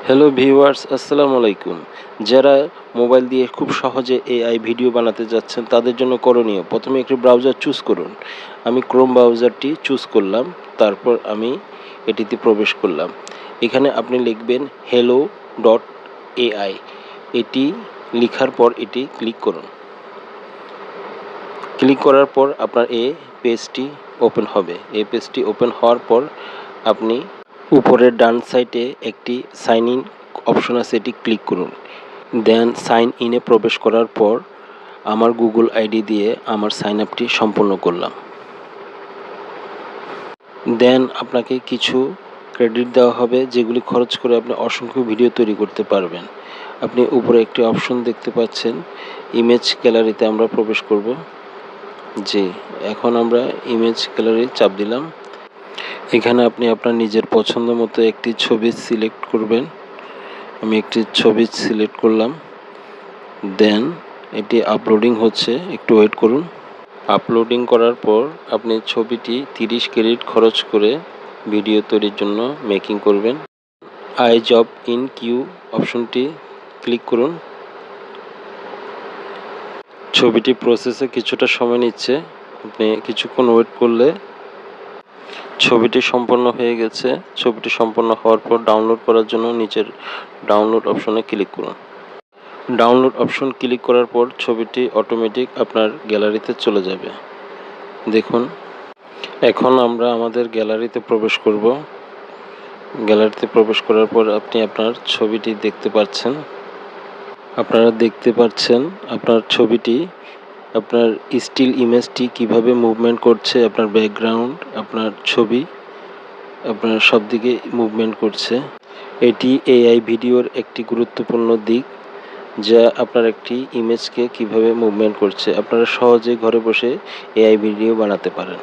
Hello viewers, আসসালামু আলাইকুম। যারা মোবাইল দিয়ে খুব সহজে এআই ভিডিও বানাতে যাচ্ছেন তাদের জন্য করণীয়, প্রথমে একটি ব্রাউজার চুজ করুন। আমি ক্রোম ব্রাউজারটি চুজ করলাম, তারপর আমি এটিতে প্রবেশ করলাম। এখানে আপনি লিখবেন hello.ai। এটি লেখার পর এটি ক্লিক করুন। ক্লিক করার পর আপনার এই পেজটি ওপেন হবে। এই পেজটি ওপেন হওয়ার পর আপনি উপরের ডান সাইডে একটি সাইন ইন অপশন আছে, এটি ক্লিক করুন। দেন সাইন ইনে প্রবেশ করার পর আমার গুগল আইডি দিয়ে আমার সাইন আপটি সম্পূর্ণ করলাম। দেন আপনাকে কিছু ক্রেডিট দেওয়া হবে, যেগুলি খরচ করে আপনি অসংখ্য ভিডিও তৈরি করতে পারবেন। আপনি উপরে একটি অপশন দেখতে পাচ্ছেন, ইমেজ গ্যালারিতে আমরা প্রবেশ করব। জি, এখন আমরা ইমেজ গ্যালারি চাপ দিলাম। এখানে আপনি আপনার নিজের পছন্দ মতো একটি ছবি সিলেক্ট করবেন। আমি একটি ছবি সিলেক্ট করলাম। দেন এটি আপলোডিং হচ্ছে, একটু ওয়েট করুন। আপলোডিং করার পর আপনি ছবিটি 30 ক্রেডিট খরচ করে ভিডিও তৈরির জন্য মেকিং করবেন। আই জব ইন কিউ অপশনটি ক্লিক করুন। ছবিটি প্রসেসে কিছুটা সময় নিচ্ছে, আপনি কিছুক্ষণ ওয়েট করলে ছবিটি সম্পন্ন হয়ে গেছে। ছবিটি সম্পন্ন হওয়ার পর ডাউনলোড করার জন্য নিচের ডাউনলোড অপশনে ক্লিক করুন। ডাউনলোড অপশন ক্লিক করার পর ছবিটি অটোমেটিক আপনার গ্যালারিতে চলে যাবে। দেখুন, এখন আমরা আমাদের গ্যালারিতে প্রবেশ করব। গ্যালারিতে প্রবেশ করার পর আপনি আপনার ছবিটি দেখতে পাচ্ছেন। আপনারা দেখতে পাচ্ছেন আপনার ছবিটি, আপনার স্টিল ইমেজটি কিভাবে মুভমেন্ট করছে। আপনার ব্যাকগ্রাউন্ড, আপনার ছবি, আপনার সব দিকে মুভমেন্ট করছে। এটি এআই ভিডিওর একটি গুরুত্বপূর্ণ দিক, যা আপনার একটি ইমেজকে কিভাবে মুভমেন্ট করছে। আপনারা সহজে ঘরে বসে এআই ভিডিও বানাতে পারেন।